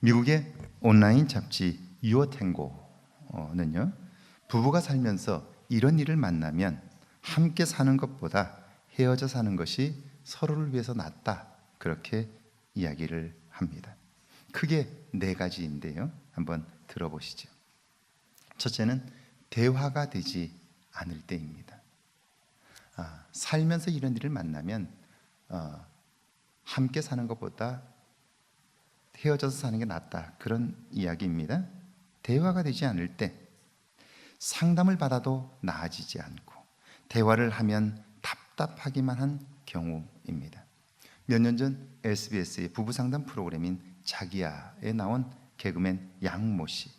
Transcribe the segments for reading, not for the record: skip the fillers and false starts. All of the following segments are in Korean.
미국의 온라인 잡지 유어탱고는요, 부부가 살면서 이런 일을 만나면 함께 사는 것보다 헤어져 사는 것이 서로를 위해서 낫다, 그렇게 이야기를 합니다. 크게 4가지인데요, 한번 들어보시죠. 첫째는 대화가 되지 않을 때입니다. 살면서 이런 일을 만나면 함께 사는 것보다 헤어져서 사는 게 낫다, 그런 이야기입니다. 대화가 되지 않을 때, 상담을 받아도 나아지지 않고 대화를 하면 답답하기만 한 경우입니다. 몇 년 전 SBS의 부부상담 프로그램인 자기야에 나온 개그맨 양모 씨,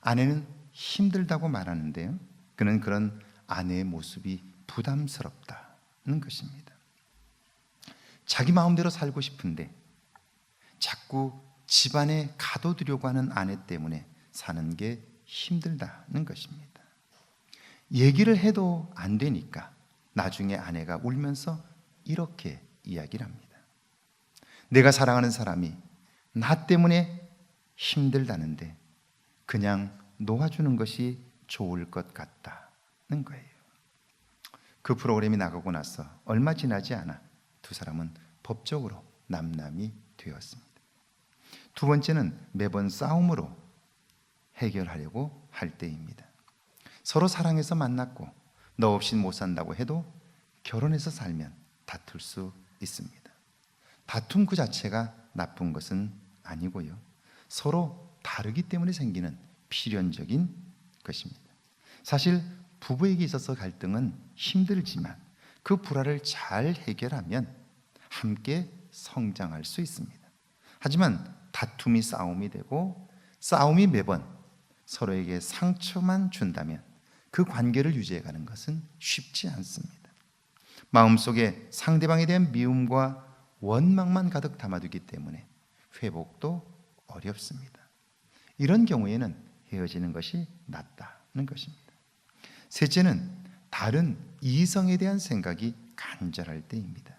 아내는 힘들다고 말하는데요, 그는 그런 아내의 모습이 부담스럽다는 것입니다. 자기 마음대로 살고 싶은데 자꾸 집안에 가둬두려고 하는 아내 때문에 사는 게 힘들다는 것입니다. 얘기를 해도 안 되니까 나중에 아내가 울면서 이렇게 이야기를 합니다. 내가 사랑하는 사람이 나 때문에 힘들다는데 그냥 놓아주는 것이 좋을 것 같다는 거예요. 그 프로그램이 나가고 나서 얼마 지나지 않아 두 사람은 법적으로 남남이 되었습니다. 두 번째는 매번 싸움으로 해결하려고 할 때입니다. 서로 사랑해서 만났고 너 없인 못 산다고 해도 결혼해서 살면 다툴 수 있습니다. 다툼 그 자체가 나쁜 것은 아니고요, 서로 다르기 때문에 생기는 필연적인 것입니다. 사실 부부에게 있어서 갈등은 힘들지만 그 불화를 잘 해결하면 함께 성장할 수 있습니다. 하지만 다툼이 싸움이 되고 싸움이 매번 서로에게 상처만 준다면 그 관계를 유지해가는 것은 쉽지 않습니다. 마음속에 상대방에 대한 미움과 원망만 가득 담아두기 때문에 회복도 어렵습니다. 이런 경우에는 헤어지는 것이 낫다는 것입니다. 셋째는 다른 이성에 대한 생각이 간절할 때입니다.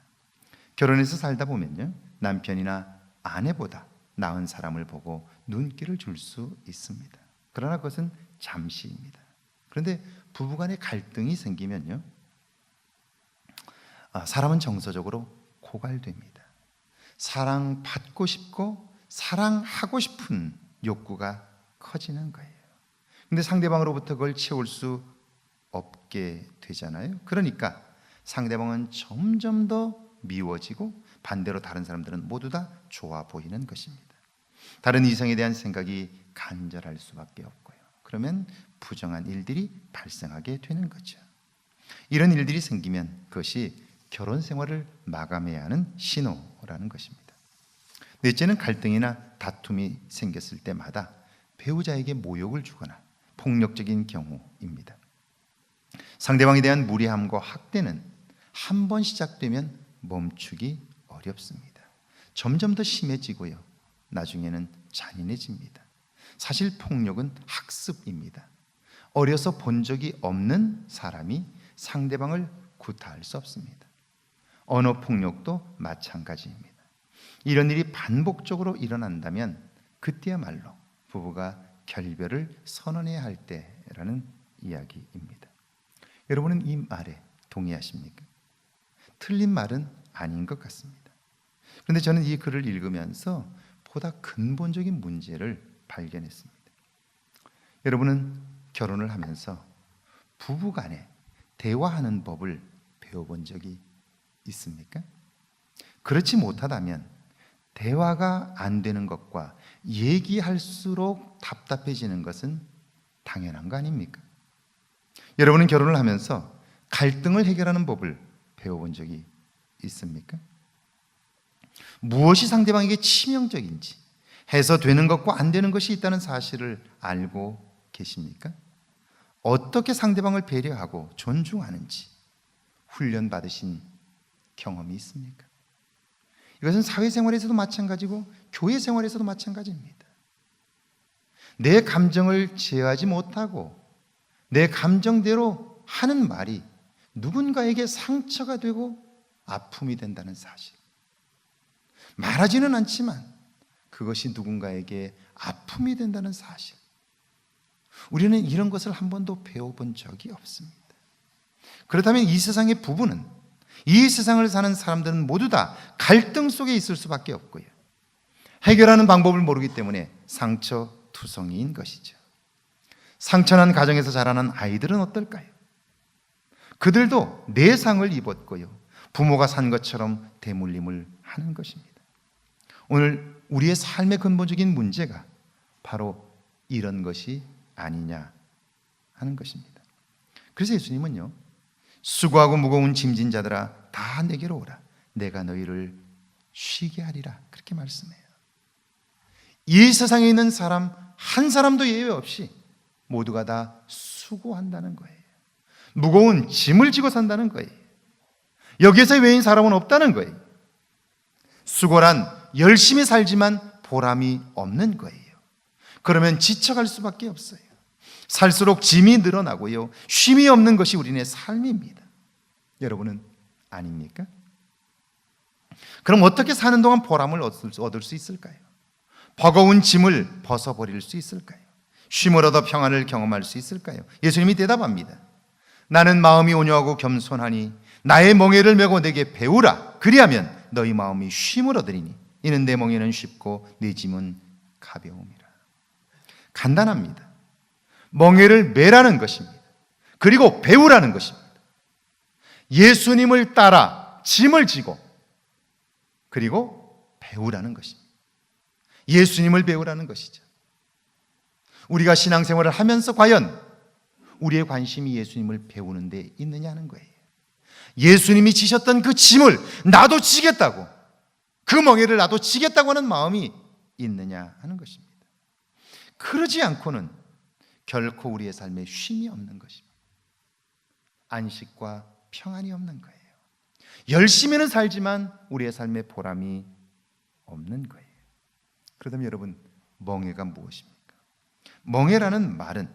결혼해서 살다 보면요, 남편이나 아내보다 나은 사람을 보고 눈길을 줄 수 있습니다. 그러나 그것은 잠시입니다. 그런데 부부간의 갈등이 생기면요, 사람은 정서적으로 고갈됩니다. 사랑받고 싶고 사랑하고 싶은 욕구가 커지는 거예요. 근데 상대방으로부터 그걸 채울 수 없게 되잖아요. 그러니까 상대방은 점점 더 미워지고 반대로 다른 사람들은 모두 다 좋아 보이는 것입니다. 다른 이성에 대한 생각이 간절할 수밖에 없고요, 그러면 부정한 일들이 발생하게 되는 거죠. 이런 일들이 생기면 그것이 결혼 생활을 마감해야 하는 신호라는 것입니다. 넷째는 갈등이나 다툼이 생겼을 때마다 배우자에게 모욕을 주거나 폭력적인 경우입니다. 상대방에 대한 무례함과 학대는 한 번 시작되면 멈추기 어렵습니다. 점점 더 심해지고요, 나중에는 잔인해집니다. 사실 폭력은 학습입니다. 어려서 본 적이 없는 사람이 상대방을 구타할 수 없습니다. 언어 폭력도 마찬가지입니다. 이런 일이 반복적으로 일어난다면 그때야말로 부부가 결별을 선언해야 할 때라는 이야기입니다. 여러분은 이 말에 동의하십니까? 틀린 말은 아닌 것 같습니다. 그런데 저는 이 글을 읽으면서 보다 근본적인 문제를 발견했습니다. 여러분은 결혼을 하면서 부부 간에 대화하는 법을 배워본 적이 있습니까? 그렇지 못하다면 대화가 안 되는 것과 얘기할수록 답답해지는 것은 당연한 거 아닙니까? 여러분은 결혼을 하면서 갈등을 해결하는 법을 배워본 적이 있습니까? 무엇이 상대방에게 치명적인지, 해서 되는 것과 안 되는 것이 있다는 사실을 알고 계십니까? 어떻게 상대방을 배려하고 존중하는지 훈련받으신 경험이 있습니까? 이것은 사회생활에서도 마찬가지고 교회 생활에서도 마찬가지입니다. 내 감정을 제어하지 못하고 내 감정대로 하는 말이 누군가에게 상처가 되고 아픔이 된다는 사실, 말하지는 않지만 그것이 누군가에게 아픔이 된다는 사실, 우리는 이런 것을 한 번도 배워본 적이 없습니다. 그렇다면 이 세상의 부부는, 이 세상을 사는 사람들은 모두 다 갈등 속에 있을 수밖에 없고요, 해결하는 방법을 모르기 때문에 상처투성이인 것이죠. 상처난 가정에서 자라는 아이들은 어떨까요? 그들도 내상을 입었고요, 부모가 산 것처럼 대물림을 하는 것입니다. 오늘 우리의 삶의 근본적인 문제가 바로 이런 것이 아니냐 하는 것입니다. 그래서 예수님은요, 수고하고 무거운 짐진 자들아 다 내게로 오라, 내가 너희를 쉬게 하리라, 그렇게 말씀해요. 이 세상에 있는 사람 한 사람도 예외 없이 모두가 다 수고한다는 거예요. 무거운 짐을 지고 산다는 거예요. 여기에서 외인 사람은 없다는 거예요. 수고란 열심히 살지만 보람이 없는 거예요. 그러면 지쳐갈 수밖에 없어요. 살수록 짐이 늘어나고요, 쉼이 없는 것이 우리의 삶입니다. 여러분은 아닙니까? 그럼 어떻게 사는 동안 보람을 얻을 수 있을까요? 버거운 짐을 벗어버릴 수 있을까요? 쉼을 얻어 평안을 경험할 수 있을까요? 예수님이 대답합니다. 나는 마음이 온유하고 겸손하니 나의 멍에를 메고 내게 배우라. 그리하면 너희 마음이 쉼을 얻으리니 이는 내 멍에는 쉽고 내 짐은 가벼움이라. 간단합니다. 멍에를 매라는 것입니다. 그리고 배우라는 것입니다. 예수님을 따라 짐을 지고 그리고 배우라는 것입니다. 예수님을 배우라는 것이죠. 우리가 신앙생활을 하면서 과연 우리의 관심이 예수님을 배우는 데 있느냐는 거예요. 예수님이 지셨던 그 짐을 나도 지겠다고, 그 멍에를 나도 지겠다고 하는 마음이 있느냐 하는 것입니다. 그러지 않고는 결코 우리의 삶에 쉼이 없는 것입니다. 안식과 평안이 없는 거예요. 열심히는 살지만 우리의 삶에 보람이 없는 거예요. 그렇다면 여러분, 멍에가 무엇입니까? 멍에라는 말은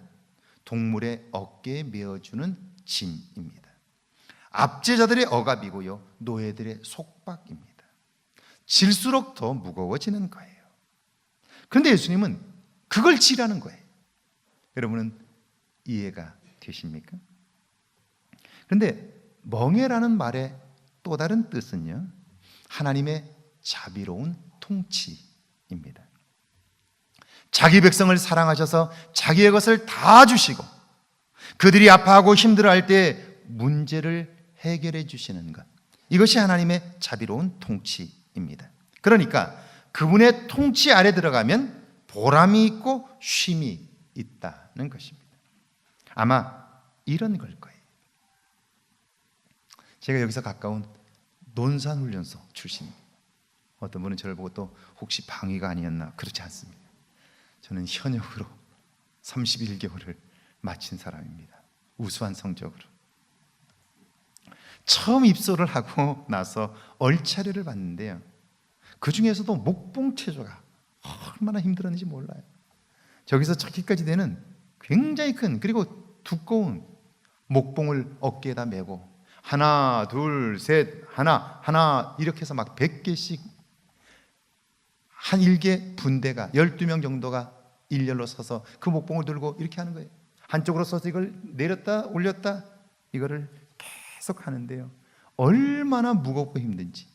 동물의 어깨에 메어주는 짐입니다. 압제자들의 억압이고요, 노예들의 속박입니다. 질수록 더 무거워지는 거예요. 그런데 예수님은 그걸 지라는 거예요. 여러분은 이해가 되십니까? 그런데 멍에라는 말의 또 다른 뜻은요, 하나님의 자비로운 통치입니다. 자기 백성을 사랑하셔서 자기의 것을 다 주시고 그들이 아파하고 힘들어할 때 문제를 해결해 주시는 것, 이것이 하나님의 자비로운 통치입니다. 그러니까 그분의 통치 아래 들어가면 보람이 있고 쉼이 있다는 것입니다. 아마 이런 걸 거예요. 제가 여기서 가까운 논산훈련소 출신입니다. 어떤 분은 저를 보고 또 혹시 방위가 아니었나, 그렇지 않습니다. 저는 현역으로 31개월을 마친 사람입니다. 우수한 성적으로. 처음 입소를 하고 나서 얼차례를 봤는데요, 그 중에서도 목봉체조가 얼마나 힘들었는지 몰라요. 저기서 저기까지 되는 굉장히 큰, 그리고 두꺼운 목봉을 어깨에다 메고 하나 둘 셋 하나 이렇게 해서 막 100개씩 한 일개 분대가 12명 정도가 일렬로 서서 그 목봉을 들고 이렇게 하는 거예요. 한쪽으로 서서 이걸 내렸다 올렸다 이거를 계속 하는데요, 얼마나 무겁고 힘든지,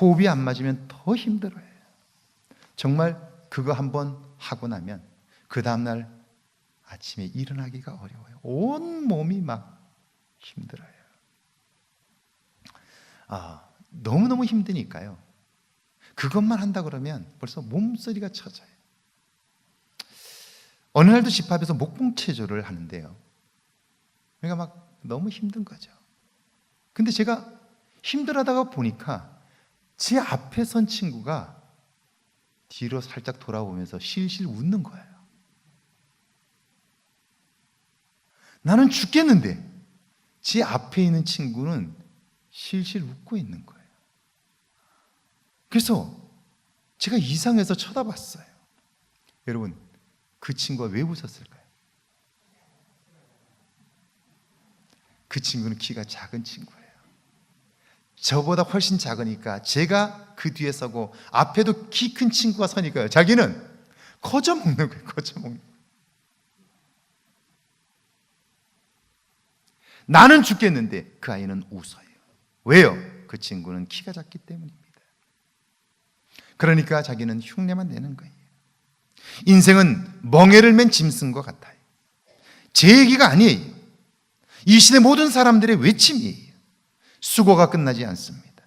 호흡이 안 맞으면 더 힘들어요. 정말 그거 한번 하고 나면 그 다음날 아침에 일어나기가 어려워요. 온 몸이 막 힘들어요. 너무너무 힘드니까요, 그것만 한다 그러면 벌써 몸서리가 쳐져요. 어느 날도 집합에서 목봉체조를 하는데요, 그러니까 막 너무 힘든 거죠. 근데 제가 힘들어하다가 보니까 제 앞에 선 친구가 뒤로 살짝 돌아보면서 실실 웃는 거예요. 나는 죽겠는데 제 앞에 있는 친구는 실실 웃고 있는 거예요. 그래서 제가 이상해서 쳐다봤어요. 여러분, 그 친구가 왜 웃었을까요? 그 친구는 키가 작은 친구예요. 저보다 훨씬 작으니까 제가 그 뒤에 서고 앞에도 키 큰 친구가 서니까요. 자기는 거저 먹는 거예요. 거저 먹는 거예요. 나는 죽겠는데 그 아이는 웃어요. 왜요? 그 친구는 키가 작기 때문입니다. 그러니까 자기는 흉내만 내는 거예요. 인생은 멍에를 맨 짐승과 같아요. 제 얘기가 아니에요. 이 시대 모든 사람들의 외침이에요. 수고가 끝나지 않습니다.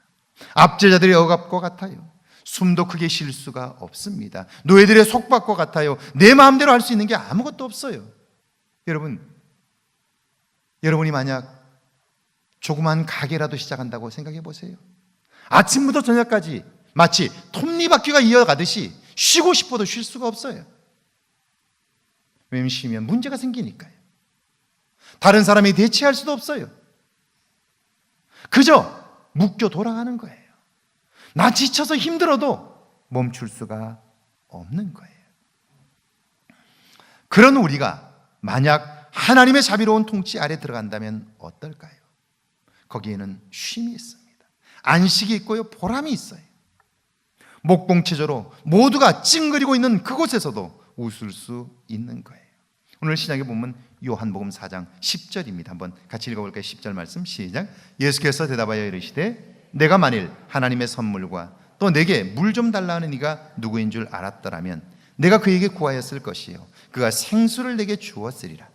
압제자들의 억압과 같아요. 숨도 크게 쉴 수가 없습니다. 노예들의 속박과 같아요. 내 마음대로 할 수 있는 게 아무것도 없어요. 여러분이 만약 조그만 가게라도 시작한다고 생각해 보세요. 아침부터 저녁까지 마치 톱니바퀴가 이어가듯이 쉬고 싶어도 쉴 수가 없어요. 왜냐하면 쉬면 문제가 생기니까요. 다른 사람이 대체할 수도 없어요. 그저 묶여 돌아가는 거예요. 나 지쳐서 힘들어도 멈출 수가 없는 거예요. 그런 우리가 만약 하나님의 자비로운 통치 아래 들어간다면 어떨까요? 거기에는 쉼이 있습니다. 안식이 있고요, 보람이 있어요. 목봉체조로 모두가 찡그리고 있는 그곳에서도 웃을 수 있는 거예요. 오늘 신약에 보면 요한복음 4장 10절입니다. 한번 같이 읽어볼까요? 10절 말씀 시작. 예수께서 대답하여 이르시되 내가 만일 하나님의 선물과 또 내게 물 좀 달라 하는 이가 누구인 줄 알았더라면 내가 그에게 구하였을 것이요 그가 생수를 내게 주었으리라.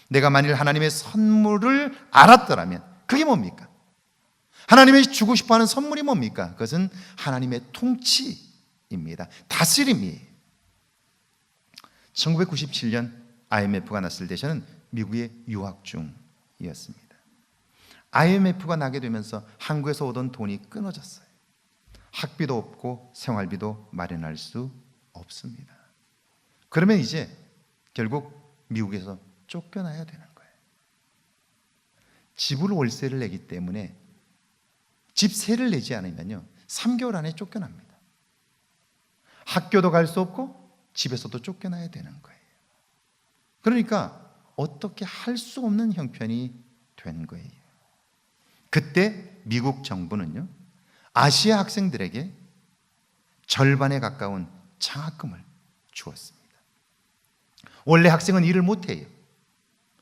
내가 만일 하나님의 선물을 알았더라면 그게 뭡니까? 하나님이 주고 싶어하는 선물이 뭡니까? 그것은 하나님의 통치입니다. 다스림이에요. 1997년 IMF가 났을 때 저는 미국에 유학 중이었습니다. IMF가 나게 되면서 한국에서 오던 돈이 끊어졌어요. 학비도 없고 생활비도 마련할 수 없습니다. 그러면 이제 결국 미국에서 쫓겨나야 되는 거예요. 집을 월세를 내기 때문에 집세를 내지 않으면요 3개월 안에 쫓겨납니다. 학교도 갈 수 없고 집에서도 쫓겨나야 되는 거예요. 그러니까 어떻게 할 수 없는 형편이 된 거예요. 그때 미국 정부는요 아시아 학생들에게 절반에 가까운 장학금을 주었습니다. 원래 학생은 일을 못해요.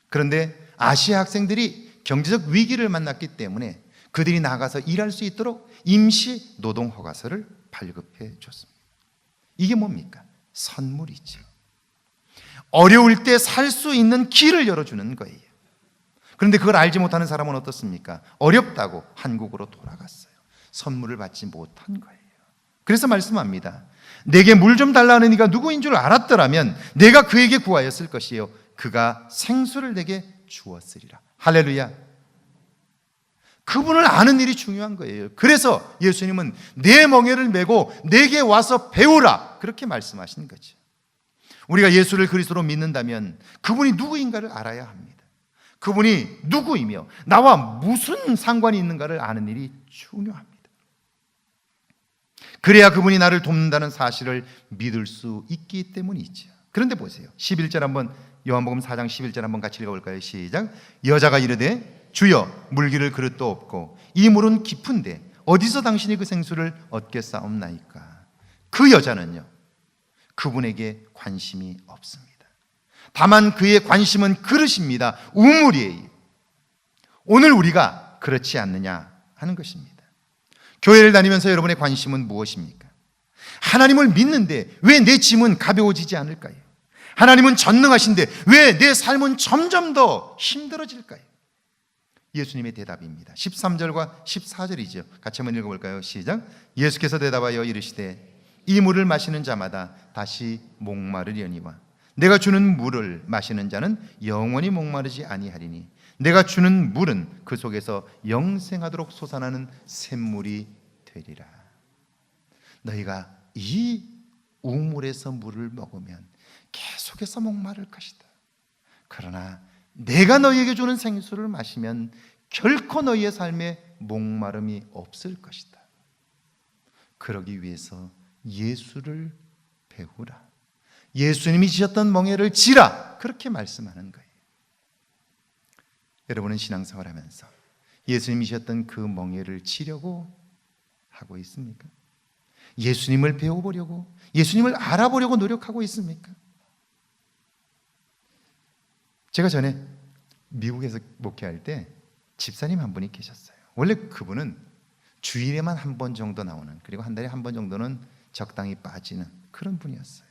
그런데 아시아 학생들이 경제적 위기를 만났기 때문에 그들이 나가서 일할 수 있도록 임시 노동 허가서를 발급해 줬습니다. 이게 뭡니까? 선물이죠. 어려울 때 살 수 있는 길을 열어주는 거예요. 그런데 그걸 알지 못하는 사람은 어떻습니까? 어렵다고 한국으로 돌아갔어요. 선물을 받지 못한 거예요. 그래서 말씀합니다. 내게 물 좀 달라는 이가 누구인 줄 알았더라면 내가 그에게 구하였을 것이요 그가 생수를 내게 주었으리라. 할렐루야. 그분을 아는 일이 중요한 거예요. 그래서 예수님은 내 멍에를 메고 내게 와서 배우라 그렇게 말씀하신 거죠. 우리가 예수를 그리스도로 믿는다면 그분이 누구인가를 알아야 합니다. 그분이 누구이며 나와 무슨 상관이 있는가를 아는 일이 중요합니다. 그래야 그분이 나를 돕는다는 사실을 믿을 수 있기 때문이죠. 그런데 보세요. 11절 한번 요한복음 4장 11절 한번 같이 읽어볼까요? 시작. 여자가 이르되 주여 물기를 그릇도 없고 이 물은 깊은데 어디서 당신이 그 생수를 얻겠사옵나이까. 그 여자는요 그분에게 관심이 없습니다. 다만 그의 관심은 그릇입니다. 우물이에요. 오늘 우리가 그렇지 않느냐 하는 것입니다. 교회를 다니면서 여러분의 관심은 무엇입니까? 하나님을 믿는데 왜 내 짐은 가벼워지지 않을까요? 하나님은 전능하신데 왜 내 삶은 점점 더 힘들어질까요? 예수님의 대답입니다. 13절과 14절이죠. 같이 한번 읽어볼까요? 시작. 예수께서 대답하여 이르시되 이 물을 마시는 자마다 다시 목마르려니와 내가 주는 물을 마시는 자는 영원히 목마르지 아니하리니 내가 주는 물은 그 속에서 영생하도록 솟아나는 샘물이 되리라. 너희가 이 우물에서 물을 먹으면 계속해서 목마를 것이다. 그러나 내가 너희에게 주는 생수를 마시면 결코 너희의 삶에 목마름이 없을 것이다. 그러기 위해서 예수를 배우라. 예수님이 지셨던 멍에를 지라. 그렇게 말씀하는 거예요. 여러분은 신앙생활 하면서 예수님이셨던 그 멍에를 치려고 하고 있습니까? 예수님을 배워보려고, 예수님을 알아보려고 노력하고 있습니까? 제가 전에 미국에서 목회할 때 집사님 한 분이 계셨어요. 원래 그분은 주일에만 한 번 정도 나오는, 그리고 한 달에 한 번 정도는 적당히 빠지는 그런 분이었어요.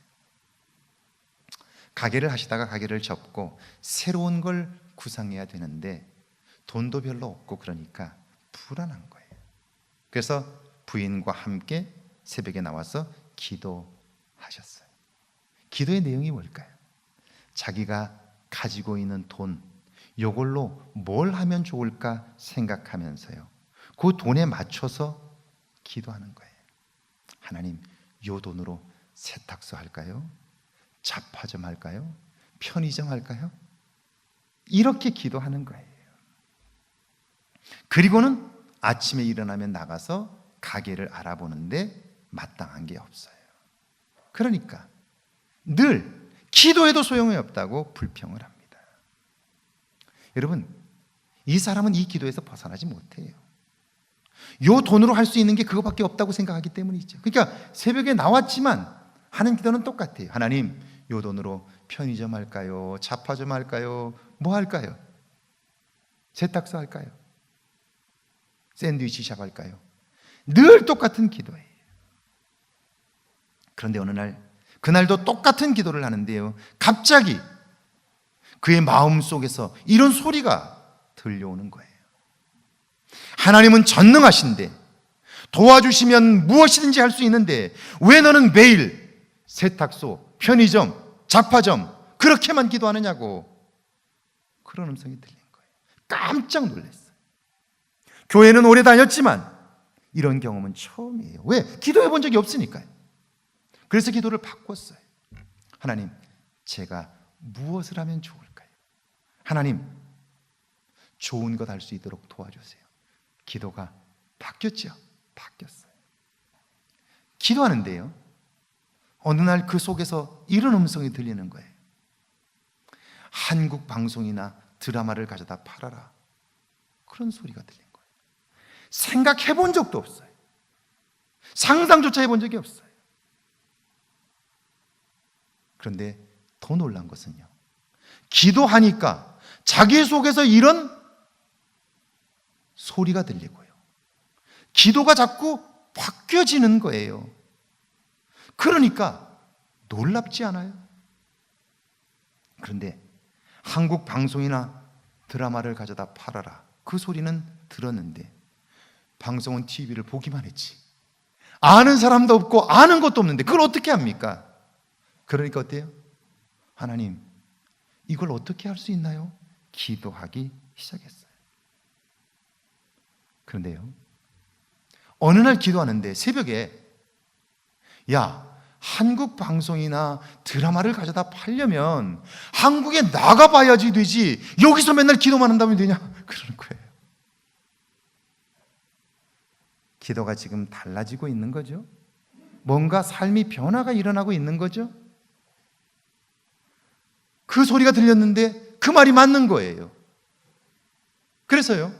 가게를 하시다가 가게를 접고 새로운 걸 구상해야 되는데 돈도 별로 없고 그러니까 불안한 거예요. 그래서 부인과 함께 새벽에 나와서 기도하셨어요. 기도의 내용이 뭘까요? 자기가 가지고 있는 돈, 이걸로 뭘 하면 좋을까 생각하면서요, 그 돈에 맞춰서 기도하는 거예요. 하나님, 이 돈으로 세탁소 할까요? 잡화점 할까요? 편의점 할까요? 이렇게 기도하는 거예요. 그리고는 아침에 일어나면 나가서 가게를 알아보는데 마땅한 게 없어요. 그러니까 늘 기도해도 소용이 없다고 불평을 합니다. 여러분, 이 사람은 이 기도에서 벗어나지 못해요. 요 돈으로 할 수 있는 게 그거밖에 없다고 생각하기 때문이죠. 그러니까 새벽에 나왔지만 하는 기도는 똑같아요. 하나님, 요 돈으로 편의점 할까요? 잡화점 할까요? 뭐 할까요? 세탁소 할까요? 샌드위치샵 할까요? 늘 똑같은 기도예요. 그런데 어느 날, 그날도 똑같은 기도를 하는데요, 갑자기 그의 마음 속에서 이런 소리가 들려오는 거예요. 하나님은 전능하신데, 도와주시면 무엇이든지 할 수 있는데 왜 너는 매일 세탁소, 편의점, 잡화점 그렇게만 기도하느냐고, 그런 음성이 들린 거예요. 깜짝 놀랐어요. 교회는 오래 다녔지만 이런 경험은 처음이에요. 왜? 기도해 본 적이 없으니까요. 그래서 기도를 바꿨어요. 하나님, 제가 무엇을 하면 좋을까요? 하나님, 좋은 것 할 수 있도록 도와주세요. 기도가 바뀌었죠? 바뀌었어요. 기도하는데요, 어느 날 그 속에서 이런 음성이 들리는 거예요. 한국 방송이나 드라마를 가져다 팔아라. 그런 소리가 들린 거예요. 생각해 본 적도 없어요. 상상조차 해본 적이 없어요. 그런데 더 놀란 것은요, 기도하니까 자기 속에서 이런 소리가 들리고요, 기도가 자꾸 바뀌어지는 거예요. 그러니까 놀랍지 않아요? 그런데 한국 방송이나 드라마를 가져다 팔아라, 그 소리는 들었는데 방송은 TV를 보기만 했지 아는 사람도 없고 아는 것도 없는데 그걸 어떻게 합니까? 그러니까 어때요? 하나님, 이걸 어떻게 할 수 있나요? 기도하기 시작했어요. 그런데요, 어느 날 기도하는데 새벽에, 야, 한국 방송이나 드라마를 가져다 팔려면 한국에 나가봐야지 되지, 여기서 맨날 기도만 한다면 되냐? 그러는 거예요. 기도가 지금 달라지고 있는 거죠. 뭔가 삶이 변화가 일어나고 있는 거죠. 그 소리가 들렸는데 그 말이 맞는 거예요. 그래서요,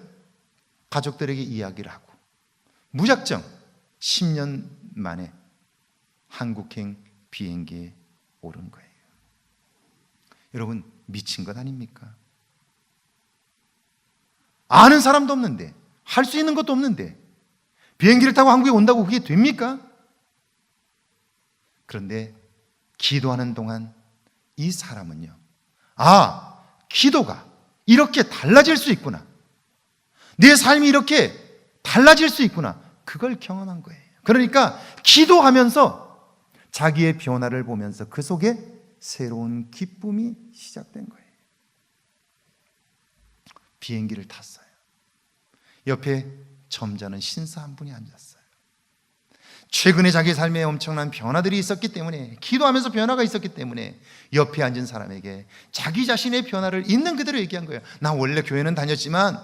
가족들에게 이야기를 하고 무작정 10년 만에 한국행 비행기에 오른 거예요. 여러분, 미친 것 아닙니까? 아는 사람도 없는데, 할 수 있는 것도 없는데 비행기를 타고 한국에 온다고 그게 됩니까? 그런데 기도하는 동안 이 사람은요, 아, 기도가 이렇게 달라질 수 있구나, 내 삶이 이렇게 달라질 수 있구나, 그걸 경험한 거예요. 그러니까 기도하면서 자기의 변화를 보면서 그 속에 새로운 기쁨이 시작된 거예요. 비행기를 탔어요. 옆에 점잖은 신사 한 분이 앉았어요. 최근에 자기 삶에 엄청난 변화들이 있었기 때문에, 기도하면서 변화가 있었기 때문에 옆에 앉은 사람에게 자기 자신의 변화를 있는 그대로 얘기한 거예요. 나 원래 교회는 다녔지만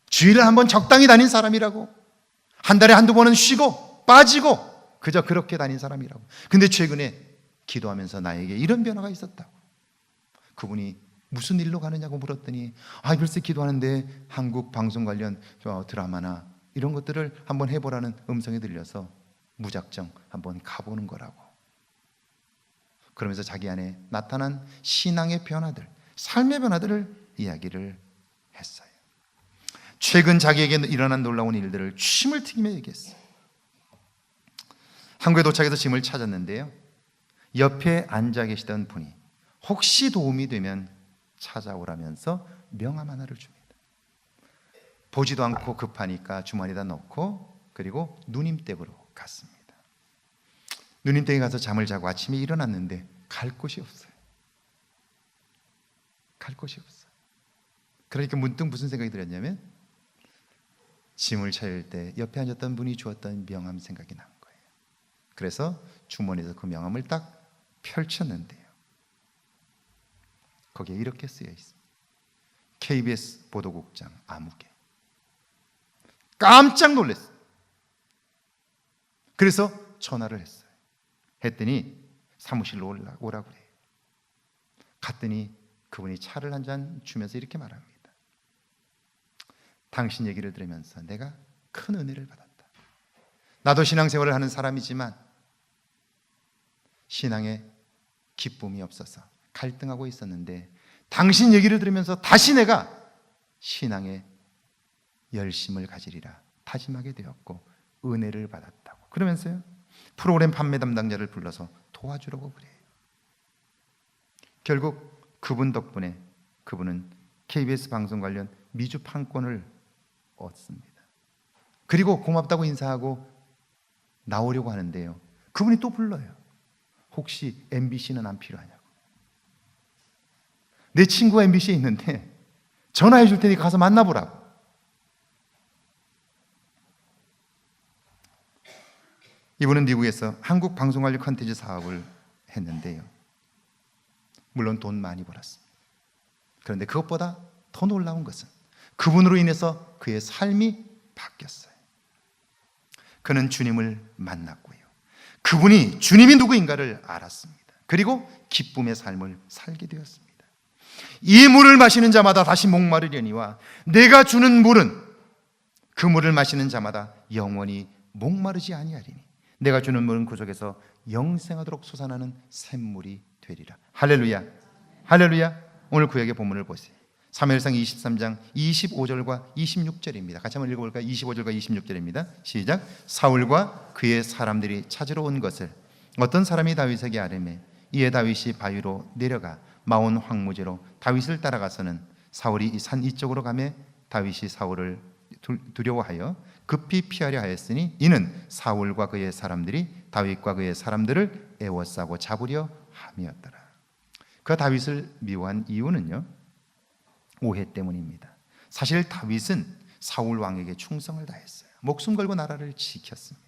주일을 한번 적당히 다닌 사람이라고, 한 달에 한두 번은 쉬고 빠지고 그저 그렇게 다닌 사람이라고. 근데 최근에 기도하면서 나에게 이런 변화가 있었다고. 그분이 무슨 일로 가느냐고 물었더니 글쎄 기도하는데 한국 방송 관련 드라마나 이런 것들을 한번 해보라는 음성이 들려서 무작정 한번 가보는 거라고. 그러면서 자기 안에 나타난 신앙의 변화들, 삶의 변화들을 이야기를 했어요. 최근 자기에게 일어난 놀라운 일들을 침을 튀기며 얘기했어요. 한국에 도착해서 짐을 찾았는데요, 옆에 앉아 계시던 분이 혹시 도움이 되면 찾아오라면서 명함 하나를 줍니다. 보지도 않고 급하니까 주머니에다 넣고 그리고 누님댁으로 갔습니다. 누님댁에 가서 잠을 자고 아침에 일어났는데 갈 곳이 없어요. 갈 곳이 없어요. 그러니까 문득 무슨 생각이 들었냐면 짐을 찾을 때 옆에 앉았던 분이 주었던 명함 생각이 난 거예요. 그래서 주머니에서 그 명함을 딱 펼쳤는데요, 거기에 이렇게 쓰여 있습니다. KBS 보도국장 아무개. 깜짝 놀랐어요. 그래서 전화를 했어요. 했더니 사무실로 오라고 그래요. 갔더니 그분이 차를 한 잔 주면서 이렇게 말합니다. 당신 얘기를 들으면서 내가 큰 은혜를 받았다. 나도 신앙생활을 하는 사람이지만 신앙에 기쁨이 없어서 갈등하고 있었는데 당신 얘기를 들으면서 다시 내가 신앙에 열심을 가지리라 다짐하게 되었고 은혜를 받았다고. 그러면서요, 프로그램 판매 담당자를 불러서 도와주려고 그래요. 결국 그분 덕분에 그분은 KBS 방송 관련 미주 판권을 얻습니다. 그리고 고맙다고 인사하고 나오려고 하는데요, 그분이 또 불러요. 혹시 MBC는 안 필요하냐고. 내 친구가 MBC에 있는데 전화해 줄 테니까 가서 만나보라고. 이분은 미국에서 한국 방송관리 콘텐츠 사업을 했는데요, 물론 돈 많이 벌었습니다. 그런데 그것보다 더 놀라운 것은 그분으로 인해서 그의 삶이 바뀌었어요. 그는 주님을 만났고요, 그분이 주님이 누구인가를 알았습니다. 그리고 기쁨의 삶을 살게 되었습니다. 이 물을 마시는 자마다 다시 목마르려니와 내가 주는 물은 그 물을 마시는 자마다 영원히 목마르지 아니하리니 내가 주는 물은 그 속에서 영생하도록 솟아나는 샘물이 되리라. 할렐루야, 할렐루야. 오늘 구약의 본문을 보세요. 사무엘상 23장 25절과 26절입니다. 같이 한번 읽어볼까요? 25절과 26절입니다. 시작. 사울과 그의 사람들이 찾으러 온 것을 어떤 사람이 다윗에게 아뢰매 이에 다윗이 바위로 내려가 마온 황무지로 다윗을 따라가서는 사울이 이 산 이쪽으로 가매 다윗이 사울을 두려워하여 급히 피하려 하였으니 이는 사울과 그의 사람들이 다윗과 그의 사람들을 애워싸고 잡으려 함이었더라. 그 다윗을 미워한 이유는요, 오해 때문입니다. 사실 다윗은 사울 왕에게 충성을 다했어요. 목숨 걸고 나라를 지켰습니다.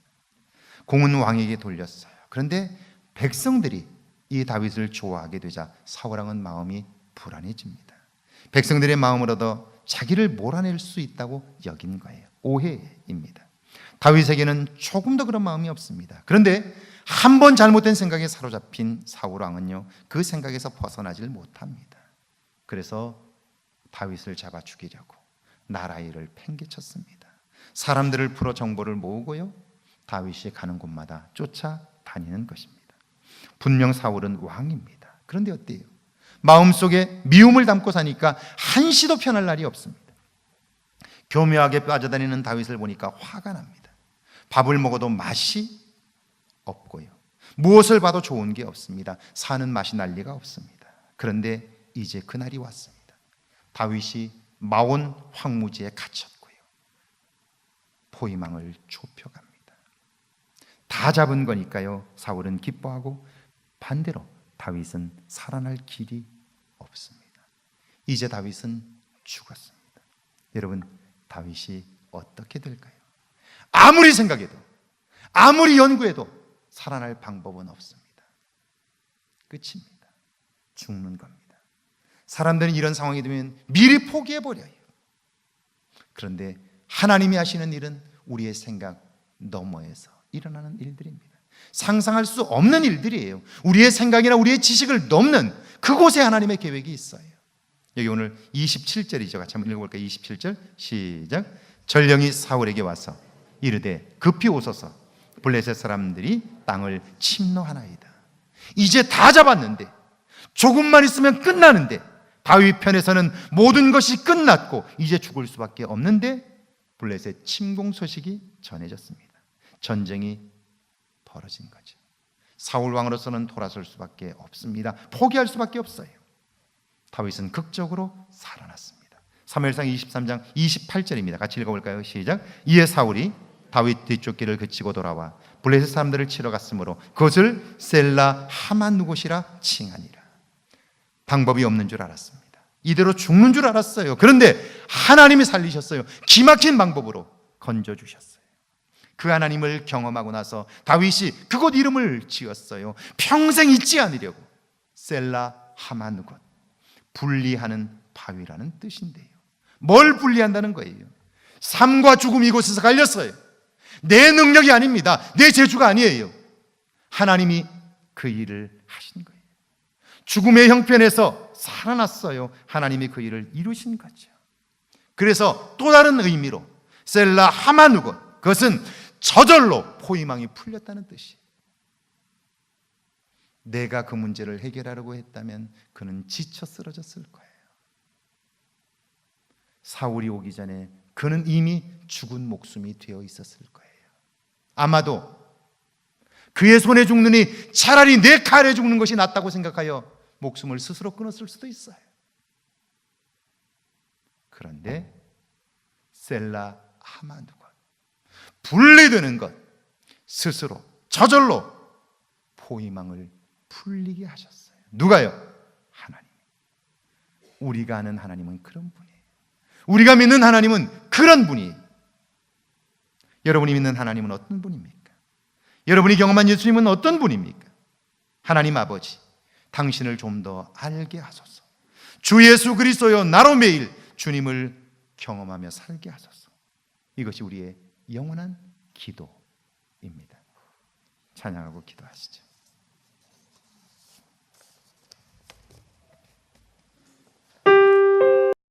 공은 왕에게 돌렸어요. 그런데 백성들이 이 다윗을 좋아하게 되자 사울 왕은 마음이 불안해집니다. 백성들의 마음을 얻어 자기를 몰아낼 수 있다고 여긴 거예요. 오해입니다. 다윗에게는 조금 더 그런 마음이 없습니다. 그런데 한 번 잘못된 생각에 사로잡힌 사울 왕은요, 그 생각에서 벗어나질 못합니다. 그래서 다윗을 잡아 죽이려고 나라 일을 팽개쳤습니다. 사람들을 풀어 정보를 모으고요, 다윗이 가는 곳마다 쫓아다니는 것입니다. 분명 사울은 왕입니다. 그런데 어때요? 마음속에 미움을 담고 사니까 한시도 편할 날이 없습니다. 교묘하게 빠져다니는 다윗을 보니까 화가 납니다. 밥을 먹어도 맛이 없고요, 무엇을 봐도 좋은 게 없습니다. 사는 맛이 날 리가 없습니다. 그런데 이제 그날이 왔습니다. 다윗이 마온 황무지에 갇혔고요, 포위망을 좁혀갑니다. 다 잡은 거니까요, 사울은 기뻐하고 반대로 다윗은 살아날 길이 없습니다. 이제 다윗은 죽었습니다. 여러분, 다윗이 어떻게 될까요? 아무리 생각해도 아무리 연구해도 살아날 방법은 없습니다. 끝입니다. 죽는 겁니다. 사람들은 이런 상황이 되면 미리 포기해버려요. 그런데 하나님이 하시는 일은 우리의 생각 너머에서 일어나는 일들입니다. 상상할 수 없는 일들이에요. 우리의 생각이나 우리의 지식을 넘는 그곳에 하나님의 계획이 있어요. 여기 오늘 27절이죠. 같이 한번 읽어볼까요? 27절 시작. 전령이 사울에게 와서 이르되 급히 오소서, 블레셋 사람들이 땅을 침노하나이다. 이제 다 잡았는데, 조금만 있으면 끝나는데, 다윗 편에서는 모든 것이 끝났고 이제 죽을 수밖에 없는데 블레셋 침공 소식이 전해졌습니다. 전쟁이 벌어진 거죠. 사울 왕으로서는 돌아설 수밖에 없습니다. 포기할 수밖에 없어요. 다윗은 극적으로 살아났습니다. 사무엘상 23장 28절입니다. 같이 읽어볼까요? 시작. 이에 사울이 다윗 뒤쫓기를 그치고 돌아와 블레셋 사람들을 치러 갔으므로 그것을 셀라 하만누곳이라 칭하니라. 방법이 없는 줄 알았습니다. 이대로 죽는 줄 알았어요. 그런데 하나님이 살리셨어요. 기막힌 방법으로 건져주셨어요. 그 하나님을 경험하고 나서 다윗이 그곳 이름을 지었어요. 평생 잊지 않으려고. 셀라 하만누곳, 분리하는 바위라는 뜻인데요. 뭘 분리한다는 거예요? 삶과 죽음이 이곳에서 갈렸어요. 내 능력이 아닙니다. 내 재주가 아니에요. 하나님이 그 일을 하신 거예요. 죽음의 형편에서 살아났어요. 하나님이 그 일을 이루신 거죠. 그래서 또 다른 의미로 셀라 하만누곳, 그것은 저절로 포위망이 풀렸다는 뜻이에요. 내가 그 문제를 해결하려고 했다면 그는 지쳐 쓰러졌을 거예요. 사울이 오기 전에 그는 이미 죽은 목숨이 되어 있었을 거예요. 아마도 그의 손에 죽느니 차라리 내 칼에 죽는 것이 낫다고 생각하여 목숨을 스스로 끊었을 수도 있어요. 그런데 셀라 하만누곳, 분리되는 것, 스스로 저절로 포위망을 풀리게 하셨어요. 누가요? 하나님. 우리가 아는 하나님은 그런 분이에요. 우리가 믿는 하나님은 그런 분이에요. 여러분이 믿는 하나님은 어떤 분입니까? 여러분이 경험한 예수님은 어떤 분입니까? 하나님 아버지, 당신을 좀 더 알게 하소서. 주 예수 그리스도여 나로 매일 주님을 경험하며 살게 하소서. 이것이 우리의 영원한 기도입니다. 찬양하고 기도하시죠.